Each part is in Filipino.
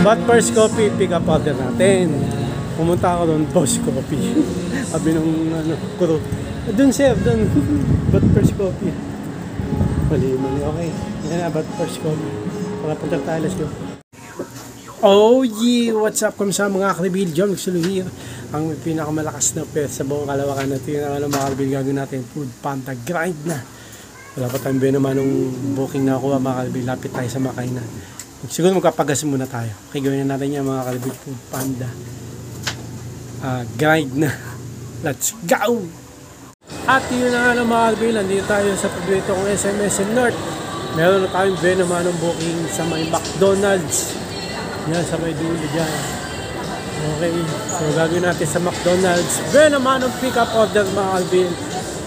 But first coffee, pick up order natin. Pumunta ako doon, Boss Coffee. Sabi nung kuro. Doon sir, doon. But first coffee. Mali. Okay. Yan na, but first coffee. Para punta tayo, let's go. Oh yeah! What's up? Kung sa mga karibil, John Luxuluhir. Ang pinakamalakas na pet sa buong Kalawakan na ito yung mga karibil gagawin natin. Food Panda grind na. Wala pa tayong naman nung booking na ako mga karibil. Lapit tayo sa makainan. Siguro magkapagas muna tayo. Okay, gawin na natin yan mga karibil. Food Panda grind na. Let's go! At yun na nga mga karibil. Nandito tayo sa paborito kong SM North. Meron na tayong naman ng booking sa may McDonald's. Yan, sa may dulo dyan. Okay, so gagawin natin sa McDonald's. Naman ng pick-up order mga Alvin.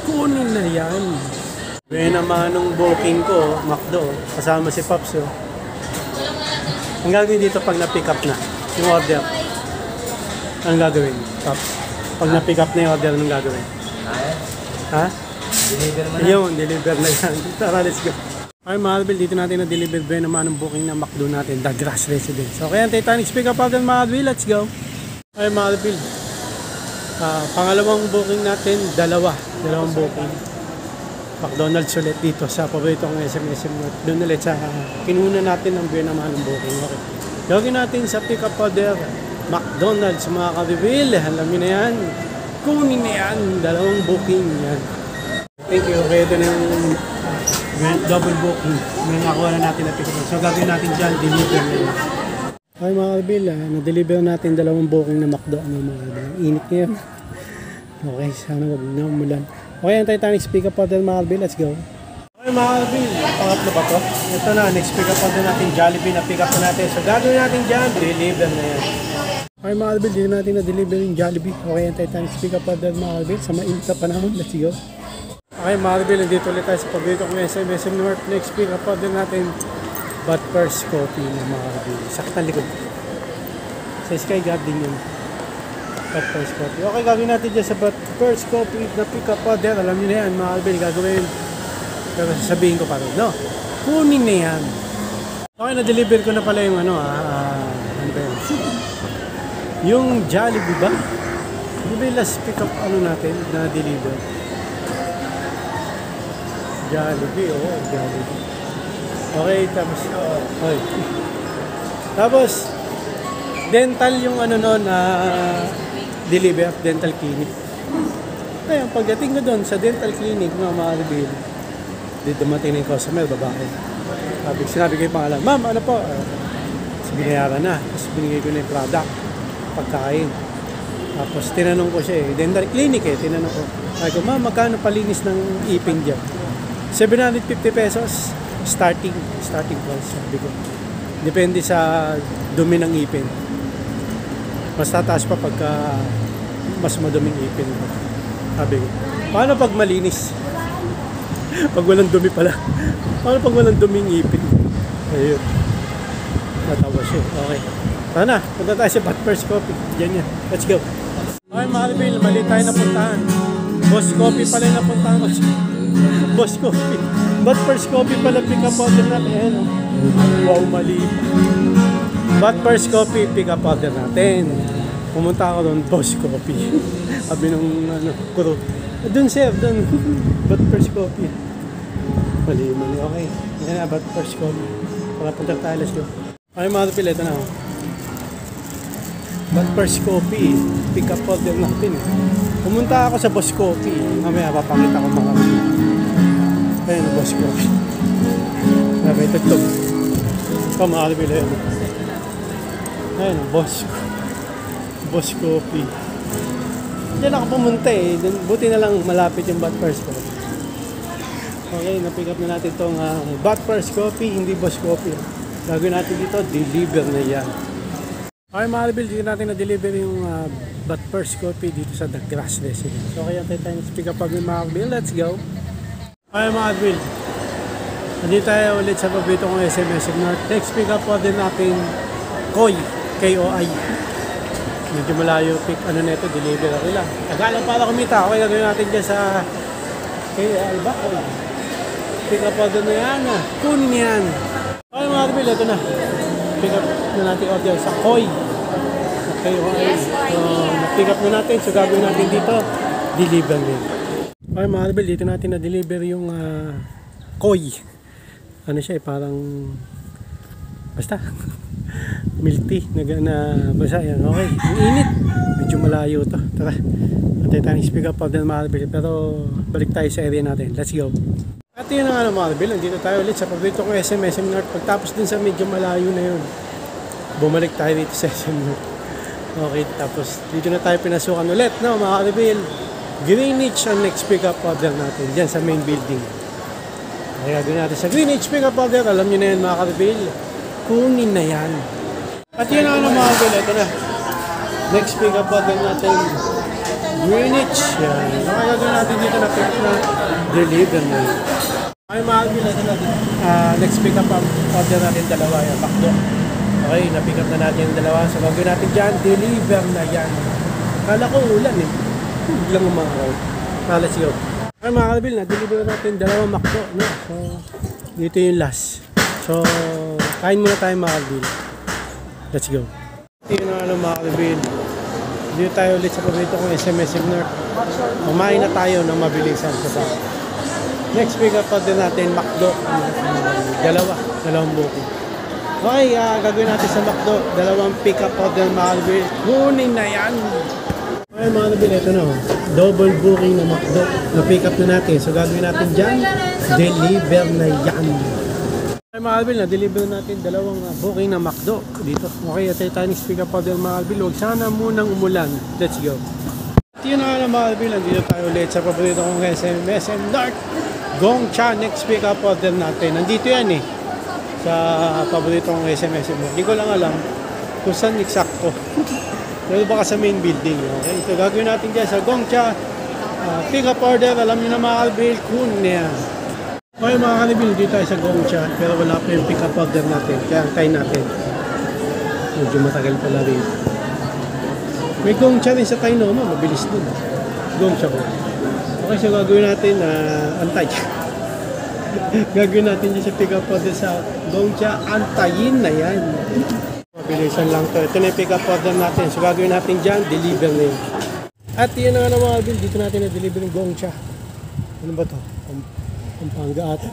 Kunin na yan. Naman ng booking ko, McDo. Kasama si Pops. Oh. Ang gagawin dito pag na-pick up na yung order. Anong gagawin, Pops? Pag na-pick up na yung order, anong gagawin? Ha? Deliver mo na. Yun, deliver na yan. Tara, let's go. Ay Marvel, dito natin na-deliver naman ang booking ng McDo natin, The Grass Residence. Okay, ang Titanic pick up order Marvel, let's go. Ay Marvel, pangalawang booking natin, dalawang booking. McDonald's ulit dito sa paborito ng SM North. Doon ulit sa kinuna natin ang naman ng booking. Okay. Gawin natin sa pick up order, McDonald's mga ka-reveal. Alam nyo na yan, kunin na yan, dalawang booking yan. Thank you, okay, ito na yung double booking. May nakuha na natin na pick up. So gagawin natin dyan, deliver na yun. Okay mga kabil, na-deliver natin dalawang booking na McDo. Ano mga kabil, init ngayon. Okay, sana wag na umulan. Okay, ang Titanic pick up order mga kabil, let's go. Okay mga kabil, pangatlo ba to? Ito na, next pick up order natin, Jollibee na pick up na natin. So gagawin natin dyan, deliver na yan. Okay mga kabil, dito natin na-deliver yung Jollibee. Okay, ang Titanic pick up order mga kabil, sa mainit na panahon, let's go. Okay Marvel, nandito ulit tayo sa paborito kong SM North. Next pick up order natin, But First Coffee na mga Marvel. Sakit ang likod. Sa Sky Garden yun. But First Coffee. Okay, gagawin natin dyan sa But First Coffee na pick up order. Alam nyo na yan mga Marvel, gagawin. Pero sasabihin ko pa rin, no? Kunin na yan. Okay, na-deliver ko na pala yung ano ba yun? Yung Jollibee ba? Ano ba yung last pick up natin na-deliver? Jollibee, Jollibee. Okay, tapos dental yung noon deliver, dental clinic. Ayun, pagdating ko doon sa dental clinic, mga reveal, dito dumating na yung customer, babae. Sinabi ko yung pangalan, ma'am, ano po? Binayaran na, tapos binigay ko na yung product, pagkain. Tapos tinanong ko siya dental clinic tinanong ko. Sabi ko, ma'am, magkano palinis ng ipin dyan? 750 pesos starting price, sabi ko. Depende sa dumi ng ipin. Mas tataas pa pagka mas maduming ipin. Sabi ko, paano pag malinis? Pag walang dumi pala. Paano pag walang duming ipin? Ayun. Natawa siya. Okay. Tara na, punta tayo sa But First Coffee. Diyan yan. Let's go. Okay mga Marvel, mali tayo napuntahan. Boss Coffee pala yung napuntahan ko. Boss Coffee. But First Coffee pala pick up order natin. Wow, mali. But First Coffee pick up order natin. Pumunta ako doon, Boss Coffee. Sabi nung kuro. Doon sir, doon. But First Coffee. Mali. Okay. Yan na, But First Coffee. Para punta tayo, let's go. Okay mga kapil, ito na. But First Coffee pick up order natin. Pumunta ako sa Boss Coffee. Mamaya papakita ko mga kapil. Ayan ang Boss Coffee. May tagtog. Kamakalibil ayan. Ayan ang Boss Coffee. Diyan ako pumunta buti na lang malapit yung But First Coffee. Okay, na-pick up na natin itong But First Coffee, hindi Boss Coffee. Gagawin natin dito, deliver na yan. Okay mga Alvin, dito natin na-deliver yung But First Coffee dito sa The Grass Residence. So kaya tayo pick up pag mga Alvin, let's go. Okay mga Alvin, nandito tayo ulit sa paborito kong SM North. Next pick up po din natin Koi, K-O-I. Medyo malayo pick, neto, deliver ako lang. Tagalan para kumita. Okay, gagawin natin dyan sa Alba. Pick up po din na yan. Kunin yan. Okay mga Alvin, ito na. na-pick up na natin order sa Koi. Okay, okay. So, na-pick up na natin. So, gagawin natin dito, deliver din. Okay, mga kabel, dito natin na-deliver yung Koi. Ano siya, parang basta milk tea na basta yan. Okay, ang init. Medyo malayo to. Tara, natay tayong speak up order mga kabel. Pero balik tayo sa area natin. Let's go. At yun na nga mga kabel, nandito tayo ulit sa paborito ko SM North. Pagtapos din sa medyo malayo na yun, bumalik tayo dito sa SM North. Okay, tapos dito na tayo pinasukan ulit, no mga kabel. Greenwich ang next pick up order natin dyan sa main building. Kaya gagawin natin sa Greenwich pick up order. Alam nyo na yan mga kabel, kunin na yan. At yun na nga mga kabel, ito na next pick up order natin, Greenwich. Yan. Kaya gagawin natin dito na pick na deliver na yan. Okay mga kabel, ito na next pick up order natin, dalawa yan, McDo. Okay, na-pick up na natin yung dalawa. So gagawin natin dyan, deliver na yan. Kala ko ulan eh, biglang umaraw. Let's go. Okay mga kabel, na-deliver natin dalawang McDo, no? So dito yung last. So kain muna tayo mga kabel. Let's go. Ito na mga kabel, dito tayo ulit sa paborito kong SM North. Kumain na tayo ng mabilisan sa bahay. Next pick up din natin McDo, dalawang buko. Okay, gagawin natin sa McDo, dalawang pick up order mga kabel. Kunin na yan. Okay mga kabel, ito na, double booking na McDo na pick up na natin. So gagawin natin dyan, deliver na yan. Okay mga kabel, na-deliver natin dalawang booking na McDo dito. Okay, ito tayo next pick up order mga kabel. Huwag sana munang umulan. Let's go. At yun na nga mga kabel, nandito tayo ulit sa paborito kong SM North. Gongcha next pick up order natin. Nandito yan eh, sa paboritong SM North. Hindi ko lang alam kung saan eksakto. Pero baka sa main building. Okay? So gagawin natin dyan sa Gongcha pick up order. Alam nyo na mga kabel, kun na yan. Okay mga kabel, dito tayo sa Gongcha. Pero wala pa yung pick up order natin. Kaya antayin natin. Medyo matagal pala rin. May Gongcha rin sa Tainoma. Mabilis din. Gongcha ko. Okay, so gagawin natin antay. Gagawin natin dyan sa pick up order sa Gongcha. Antayin na yan. Mabilisan lang to. Ito na yung pick up order natin. So gagawin natin dyan, deliver na yun. At yun na nga mga kabel, dito natin na-deliver yung Gongcha. Ano ba to? Pampanga ata.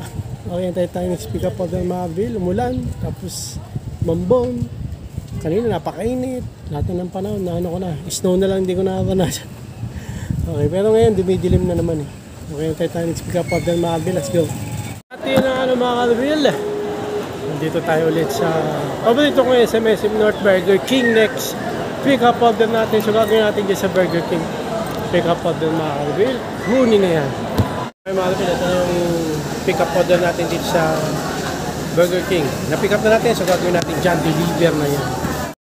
Okay, tayo next pick up order mga kabel. Umulan, tapos mambon. Kanina napakainit. Lahat na ng panahon na ano ko na. Snow na lang, hindi ko nakakanasan. Okay, pero ngayon dumidilim na naman eh. Okay, tayo next pick up order mga kabel. Let's go. At yun na nga mga kabel, nandito tayo ulit sa paborito ko SM North Burger King. Next pick up order natin. So gagawin natin dyan sa Burger King pick up order mga kabel. Kunin na yan. Okay mga kabel, ito yung pick up order natin dito sa Burger King. Na-pick up na natin. So gagawin natin dyan, deliver na yan.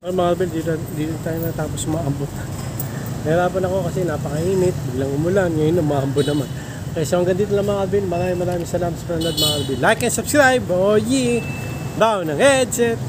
Okay mga kabel, dito tayo natapos maambot. Nahirapan ako kasi napakainit, biglang umulan, ngayon maambot naman. Okay, so hanggang dito lang mga kabel. Maraming salamat sa panonood mga kabel. Like and subscribe. Oh yeah! Baon ng headset.